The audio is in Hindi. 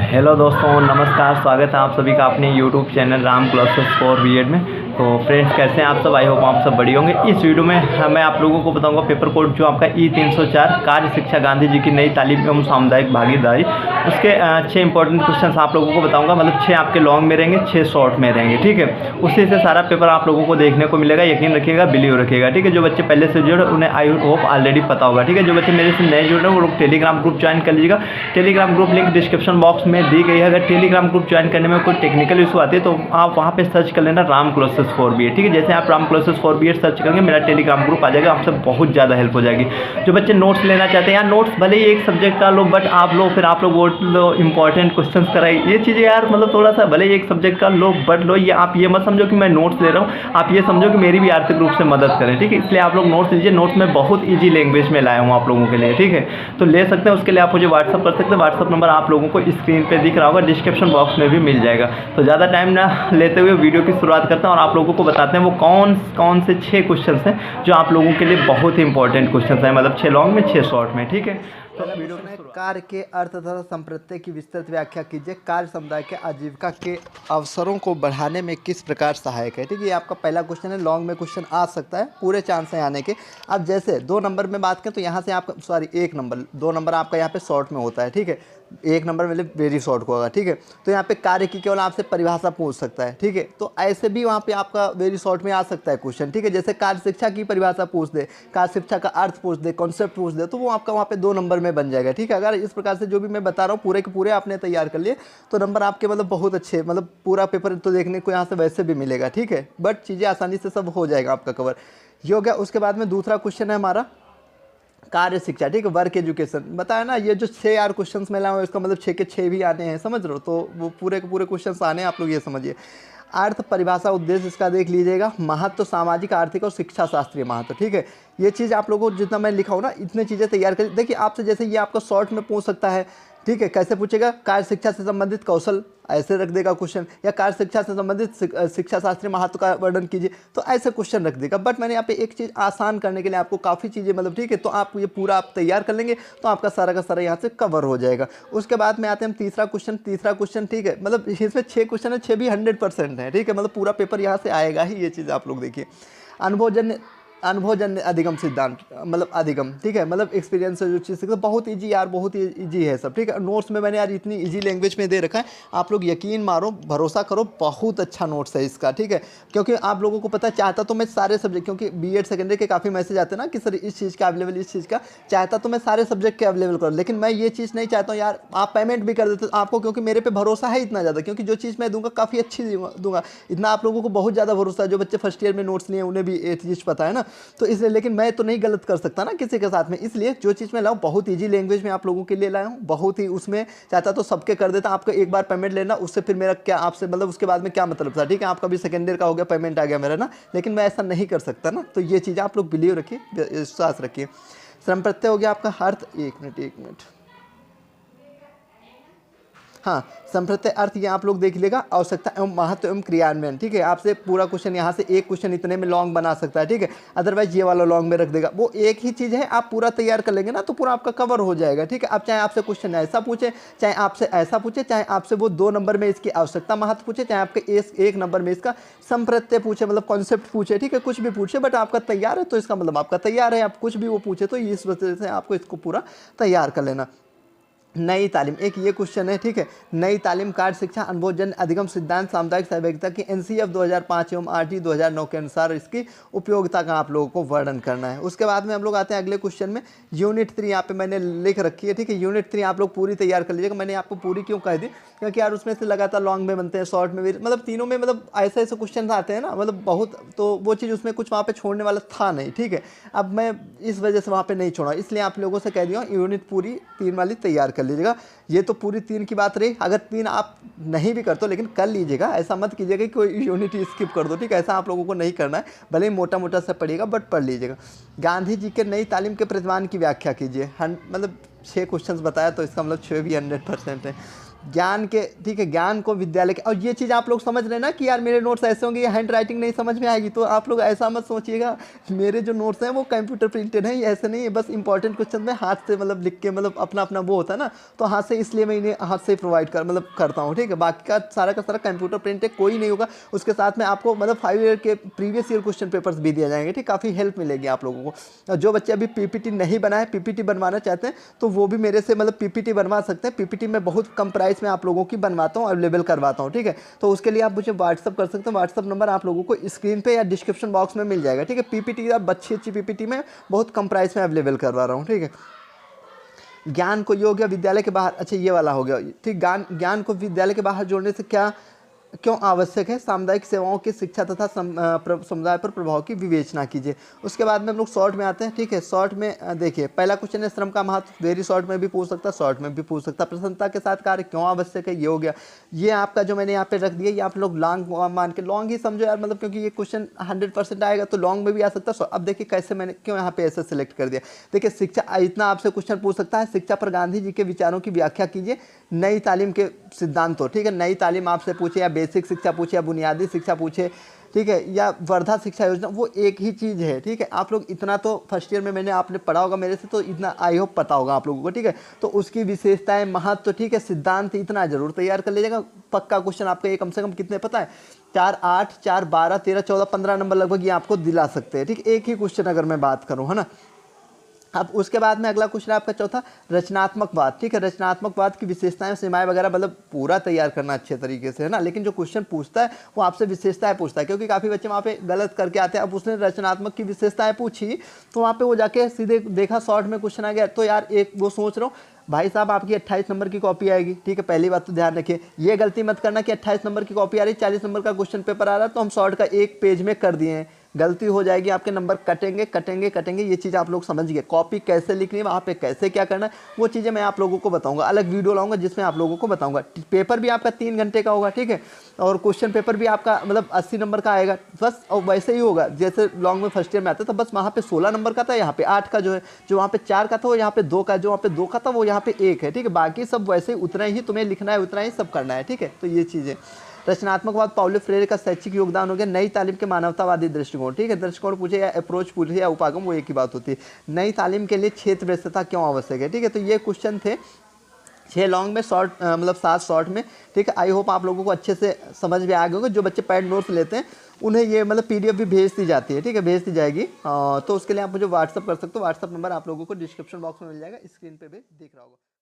हेलो दोस्तों, नमस्कार। स्वागत है आप सभी का अपने YouTube channel Ram classes for B Ed में। तो फ्रेंड्स, कैसे हैं आप सब? आई होप आप सब बढ़िया होंगे। इस वीडियो में मैं आप लोगों को बताऊंगा पेपर कोड जो आपका E304 कार्य शिक्षा गांधी जी की नई तालीम एवं सामुदायिक भागीदारी, उसके 6 इंपॉर्टेंट क्वेश्चन आप लोगों को बताऊंगा। मतलब 6 आपके लॉन्ग में रहेंगे, 6 शॉर्ट में रहेंगे, ठीक है। उसी से सारा पेपर आप लोगों को देखने को मिलेगा। यकीन रखिएगा, बिलीव रखिएगा, ठीक है। जो बच्चे पहले से जुड़े उन्हें आई होप ऑलरेडी पता होगा, ठीक है। जो बच्चे मेरे से नए जुड़ रहे हैं वो लोग टेलीग्राम ग्रुप ज्वाइन कर लीजिएगा। Telegram group link description box में दी गई है। अगर टेलीग्राम ग्रुप ज्वाइन करने में कोई टेक्निकल इशू आती है तो आप वहाँ पे सर्च कर लेना राम क्लासेस फॉर बीएड, ठीक है। जैसे आप Ram classes for B Ed search करेंगे मेरा टेलीग्राम ग्रुप आ जाएगा। आपसे बहुत ज़्यादा हेल्प हो जाएगी। जो बच्चे नोट्स लेना चाहते हैं, यार नोट्स भले ही एक सब्जेक्ट का लो, बट आप लो, फिर आप लोग बोल लो इंपॉर्टेंट क्वेश्चन कराइए। ये चीज़ें यार मतलब थोड़ा सा भले ही एक सब्जेक्ट का लो, बट लो, ये आप ये मत समझो कि मैं नोट्स ले रहा हूँ, आप ये समझो कि मेरी भी आर्थिक रूप से मदद करें, ठीक है। इसलिए आप लोग नोट्स लीजिए। नोट्स में बहुत ईजी लैंग्वेज में लाया हूँ आप लोगों के लिए, ठीक है। तो ले सकते हैं, उसके लिए आप मुझे व्हाट्सअप कर सकते हैं। व्हाट्सअप नंबर आप लोगों को स्क्रीन पे दिख रहा होगा, डिस्क्रिप्शन बॉक्स में भी मिल जाएगा। तो ज़्यादा टाइम ना लेते हुए वीडियो की शुरुआत करते हैं और आप लोगों को बताते हैं वो कौन से 6 क्वेश्चन हैं जो आप लोगों के लिए बहुत ही इंपॉर्टेंट क्वेश्चन हैं। मतलब 6 लॉन्ग में 6 शॉर्ट में, ठीक है। तो वीडियो में कार्य के अर्थ तथा संप्रत्यय की विस्तृत व्याख्या कीजिए। कार्य समुदाय के आजीविका के अवसरों को बढ़ाने में किस प्रकार सहायक है, ठीक है। ये आपका पहला क्वेश्चन है। लॉन्ग में क्वेश्चन आ सकता है, पूरे चांस हैं आने के। अब जैसे 2 नंबर में बात करें तो यहाँ से आपका 1 नंबर, 2 नंबर आपका यहाँ पे शॉर्ट में होता है, ठीक है। 1 नंबर मतलब वेरी शॉर्ट को होगा, ठीक है। तो यहाँ पे कार्य की केवल आपसे परिभाषा पूछ सकता है, ठीक है। तो ऐसे भी वहाँ पे आपका वेरी शॉर्ट में आ सकता है क्वेश्चन, ठीक है। जैसे कार्य शिक्षा की परिभाषा पूछ दे, कार्य शिक्षा का अर्थ पूछ दे, कॉन्सेप्ट पूछ दे, तो वो आपका वहाँ पे 2 नंबर में बन जाएगा, ठीक है। अगर इस प्रकार से जो भी मैं बता रहा हूँ पूरे के पूरे आपने तैयार कर लिए तो नंबर आपके मतलब बहुत अच्छे, मतलब पूरा पेपर तो देखने को यहाँ से वैसे भी मिलेगा, ठीक है। बट चीज़ें आसानी से सब हो जाएगा आपका कवर। ये हो गया। उसके बाद में दूसरा क्वेश्चन है हमारा कार्य शिक्षा, ठीक है, वर्क एजुकेशन। बताया ना, ये जो 6 यार क्वेश्चन मैं लाऊँ इसका मतलब 6 के 6 भी आने हैं, समझ रहे हो। तो वो पूरे के पूरे क्वेश्चन आने हैं, आप लोग ये समझिए। अर्थ, परिभाषा, उद्देश्य इसका देख लीजिएगा। महत्व, सामाजिक, आर्थिक और शिक्षा शास्त्रीय महत्व, ठीक है। ये चीज़ आप लोगों को जितना मैं लिखा हूँ ना, इतने चीज़ें तैयार कर। देखिए आपसे जैसे ये आपका शॉर्ट में पूछ सकता है, ठीक है। कैसे पूछेगा? कार्य शिक्षा से संबंधित कौशल, ऐसे रख देगा क्वेश्चन। या कार्य शिक्षा से संबंधित शिक्षा शास्त्रीय महत्व का वर्णन कीजिए, तो ऐसे क्वेश्चन रख देगा। बट मैंने यहाँ पे एक चीज़ आसान करने के लिए आपको काफ़ी चीज़ें मतलब, ठीक है। तो आप ये पूरा आप तैयार कर लेंगे तो आपका सारा का सारा यहाँ से कवर हो जाएगा। उसके बाद में आते हैं हम तीसरा क्वेश्चन, ठीक है। मतलब इसमें 6 क्वेश्चन है, 6 भी 100% है, ठीक है। मतलब पूरा पेपर यहाँ से आएगा ही। ये चीज़ आप लोग देखिए। अनुभवजन्य अधिगम सिद्धांत, मतलब अधिगम, ठीक है। मतलब एक्सपीरियंस से जो चीज़ सीखते, बहुत ईजी यार, बहुत ही ईजी है सब, ठीक है। नोट्स में मैंने यार इतनी ईजी लैंग्वेज में दे रखा है, आप लोग यकीन मारो, भरोसा करो, बहुत अच्छा नोट्स है इसका, ठीक है। क्योंकि आप लोगों को पता, चाहता तो मैं सारे सब्जेक्ट, क्योंकि बीएड सेकेंडरी के काफ़ी मैसेज आते हैं ना कि सर इस चीज़ का अवेलेबल, इस चीज़ का, चाहता तो मैं सारे सब्जेक्ट के अवेलेबल करूँ, लेकिन मैं ये चीज़ नहीं चाहता हूँ यार आप पेमेंट भी कर देते आपको, क्योंकि मेरे पे भरोसा है इतना ज़्यादा, क्योंकि जो चीज़ मैं दूंगा काफ़ी अच्छी दूंगा। इतना आप लोगों को बहुत ज़्यादा भरोसा है। जो बच्चे फर्स्ट ईयर में नोट्स लिए उन्हें भी ये चीज़ पता है ना, तो इसलिए। लेकिन मैं तो नहीं गलत कर सकता ना किसी के साथ में, इसलिए जो चीज़ मैं लाऊं बहुत इजी लैंग्वेज में आप लोगों के लिए लाया हूं। बहुत ही उसमें चाहता तो सबके कर देता, आपको एक बार पेमेंट लेना, उससे फिर मेरा क्या आपसे मतलब उसके बाद में क्या मतलब था, ठीक है। आपका भी सेकेंड ईयर का हो गया, पेमेंट आ गया मेरा ना, लेकिन मैं ऐसा नहीं कर सकता ना। तो ये चीज़ें आप लोग बिलीव रखिए, विश्वास रखिए। श्रम प्रत्यय हो गया आपका अर्थ। एक मिनट, हाँ, संप्रत्यय अर्थ ये आप लोग देख लेगा। आवश्यकता एवं महत्व एवं क्रियान्वयन, ठीक है। आपसे पूरा क्वेश्चन यहाँ से एक क्वेश्चन इतने में लॉन्ग बना सकता है, ठीक है। अदरवाइज ये वाला लॉन्ग में रख देगा। वो एक ही चीज़ है, आप पूरा तैयार कर लेंगे ना तो पूरा आपका कवर हो जाएगा, ठीक है। अब चाहे आपसे क्वेश्चन ऐसा पूछे, चाहे आपसे ऐसा पूछे, चाहे आपसे वो 2 नंबर में इसकी आवश्यकता महत्व पूछे, चाहे आपके 1 नंबर में इसका संप्रत्यय पूछे, मतलब कॉन्सेप्ट पूछे, ठीक है। कुछ भी पूछे, बट आपका तैयार है तो इसका मतलब आपका तैयार है। आप कुछ भी वो पूछे तो इस वजह से आपको इसको पूरा तैयार कर लेना। नई तालीम, एक ये क्वेश्चन है, ठीक है। नई तालीम, कार्य शिक्षा, अनुभवजन्य अधिगम सिद्धांत, सामुदायिक सहभागिता की एनसीएफ 2005 एवं आरटी 2009 के अनुसार इसकी उपयोगिता का आप लोगों को वर्णन करना है। उसके बाद में हम लोग आते हैं अगले क्वेश्चन में। यूनिट 3 यहाँ पे मैंने लिख रखी है, ठीक है। यूनिट 3 आप लोग पूरी तैयार कर लीजिएगा। मैंने आपको पूरी क्यों कह दी, क्योंकि यार उसमें से लगातार लॉन्ग में बनते हैं, शॉर्ट में भी, मतलब तीनों में मतलब ऐसे क्वेश्चन आते हैं ना, मतलब बहुत। तो वो चीज़ उसमें कुछ वहाँ पे छोड़ने वाला था नहीं, ठीक है। अब मैं इस वजह से वहाँ पे नहीं छोड़ा, इसलिए आप लोगों से कह दिया यूनिट पूरी 3 वाली तैयार कर लीजिएगा। ये तो पूरी 3 की बात रही। अगर 3 आप नहीं भी करते हो लेकिन कर लीजिएगा, ऐसा मत कीजिएगा कि कोई यूनिट स्किप कर दो, ठीक है। ऐसा आप लोगों को नहीं करना है, भले ही मोटा मोटा सा पढ़िएगा बट पढ़ लीजिएगा। गांधी जी के नई तालीम के प्रतिमान की व्याख्या कीजिए। मतलब 6 क्वेश्चन बताया तो इसका मतलब 6 भी 100% है। ज्ञान के, ठीक है, ज्ञान को विद्यालय के, और ये चीज़ आप लोग समझ रहे हैं ना कि यार मेरे नोट्स ऐसे होंगे, ये हैंड राइटिंग नहीं समझ में आएगी, तो आप लोग ऐसा मत सोचिएगा मेरे जो नोट्स हैं वो कंप्यूटर प्रिंटेड हैं, ये ऐसे नहीं है, बस इंपॉर्टेंट क्वेश्चन में हाथ से मतलब लिख के, मतलब अपना अपना वो होता है ना, तो हाथ से, इसलिए मैं इन्हें हाथ से प्रोवाइड करता हूँ, ठीक है। बाकी का सारा कंप्यूटर प्रिंट है, कोई नहीं होगा। उसके साथ में आपको मतलब 5 ईयर के प्रीवियस ईयर क्वेश्चन पेपर्स भी दिए जाएंगे, ठीक, काफ़ी हेल्प मिलेगी आप लोगों को। और जो बच्चे अभी पीपीटी नहीं बनाए, पीपीटी बनवाना चाहते हैं, तो वो भी मेरे से मतलब पीपीटी बनवा सकते हैं। पीपीटी में बहुत कम प्राइस में आप लोगों की बनवाता हूँ, अवेलेबल करवाता हूँ, ठीक है। तो उसके लिए आप मुझे व्हाट्सअप कर सकते हैं, व्हाट्सअप नंबर आप लोगों को स्क्रीन पे या डिस्क्रिप्शन बॉक्स में मिल जाएगा, ठीक है। पीपीटी आप अच्छी पीपीटी में बहुत कम प्राइस में अवेलेबल करवा रहा हूँ, ठीक है। ज्ञान को ये हो गया विद्यालय के बाहर, अच्छा ये वाला हो गया, ठीक। ज्ञान को विद्यालय के बाहर जोड़ने से क्या क्यों आवश्यक है, सामुदायिक सेवाओं की शिक्षा तथा समुदाय पर प्रभाव की विवेचना कीजिए। उसके बाद में हम लोग शॉर्ट में आते हैं, ठीक है। शॉर्ट में देखिए पहला क्वेश्चन है श्रम का महत्व, वेरी शॉर्ट में भी पूछ सकता है, शॉर्ट में भी पूछ सकता है। प्रसन्नता के साथ कार्य क्यों आवश्यक है, ये हो गया। ये आपका जो मैंने यहाँ पे रख दिया, ये आप लोग लॉन्ग मान के, लॉन्ग ही समझो यार, मतलब क्योंकि ये क्वेश्चन 100% आएगा तो लॉन्ग में भी आ सकता है। अब देखिए कैसे मैंने क्यों यहाँ पे ऐसे सेलेक्ट कर दिया। देखिए शिक्षा, इतना आपसे क्वेश्चन पूछ सकता है, शिक्षा पर गांधी जी के विचारों की व्याख्या कीजिए, नई तालीम के सिद्धांतों, ठीक है। नई तालीम आपसे पूछे या बेसिक शिक्षा पूछे या बुनियादी शिक्षा पूछे, ठीक है, या वर्धा शिक्षा योजना, वो एक ही चीज़ है, ठीक है। आप लोग इतना तो फर्स्ट ईयर में मैंने आपने पढ़ा होगा मेरे से, तो इतना आई होप पता होगा आप लोगों को, ठीक है। तो उसकी विशेषताएं, महत्व, ठीक है, सिद्धांत, इतना जरूर तैयार कर लीजिएगा। पक्का क्वेश्चन आपका ये कम से कम कितने पता है, 4, 8, 4, 12, 13, 14, 15 नंबर लगभग ये आपको दिला सकते हैं, ठीक। एक ही क्वेश्चन अगर मैं बात करूँ, है ना। अब उसके बाद में अगला क्वेश्चन है आपका चौथा, रचनात्मकवाद, ठीक है। रचनात्मकवाद की विशेषताएं, सीमाएं वगैरह मतलब पूरा तैयार करना अच्छे तरीके से, है ना। लेकिन जो क्वेश्चन पूछता है वो आपसे विशेषताएं पूछता है, क्योंकि काफ़ी बच्चे वहाँ पे गलत करके आते हैं। अब उसने रचनात्मक की विशेषताएं पूछी तो वहाँ पे वो जाके सीधे देखा शॉर्ट में क्वेश्चन आ गया, तो यार एक वो सोच रहा हूँ भाई साहब आपकी 28 नंबर की कॉपी आएगी, ठीक है। पहली बात तो ध्यान रखिए, ये गलती मत करना कि 28 नंबर की कॉपी आ रही, 40 नंबर का क्वेश्चन पेपर आ रहा है तो हम शॉर्ट का एक पेज में कर दिए हैं, गलती हो जाएगी, आपके नंबर कटेंगे कटेंगे कटेंगे। ये चीज़ आप लोग समझ गए। कॉपी कैसे लिखनी है, वहाँ पे कैसे क्या करना है, वो चीज़ें मैं आप लोगों को बताऊंगा, अलग वीडियो लाऊंगा जिसमें आप लोगों को बताऊंगा। पेपर भी आपका 3 घंटे का होगा, ठीक है। और क्वेश्चन पेपर भी आपका मतलब 80 नंबर का आएगा बस। और वैसे ही होगा जैसे लॉन्ग में फर्स्ट ईयर में आता था, बस वहाँ पे 16 नंबर का था, यहाँ पे 8 का जो है, जो वहाँ पे 4 का था वो यहाँ पे 2 का, जो वहाँ पे 2 का था वो यहाँ पे 1 है, ठीक है। बाकी सब वैसे ही उतना ही तुम्हें लिखना है, उतना ही सब करना है, ठीक है। तो ये चीज़ें, रचनात्मकवाद पाउलो फ्रेरे का शैक्षिक योगदान हो गया, नई तालीम के मानवतावादी दृष्टिकोण, ठीक है। दृष्टिकोण पूछे या अप्रोच पूछे या उपागम, वो एक ही बात होती है। नई तालीम के लिए क्षेत्र व्यस्तता क्यों आवश्यक है, ठीक है। तो ये क्वेश्चन थे 6 लॉन्ग में, शॉर्ट मतलब 7 शॉर्ट में, ठीक है। आई होप आप लोगों को अच्छे से समझ में आ गए होंगे। जो बच्चे पैड नोट्स लेते हैं उन्हें ये मतलब पीडीएफ भी भेज दी जाती है, ठीक है, भेज दी जाएगी। तो उसके लिए आप मुझे व्हाट्सअप कर सकते हो, व्हाट्सअप नंबर आप लोगों को डिस्क्रिप्शन बॉक्स में मिल जाएगा, स्क्रीन पे भी दिख रहा होगा।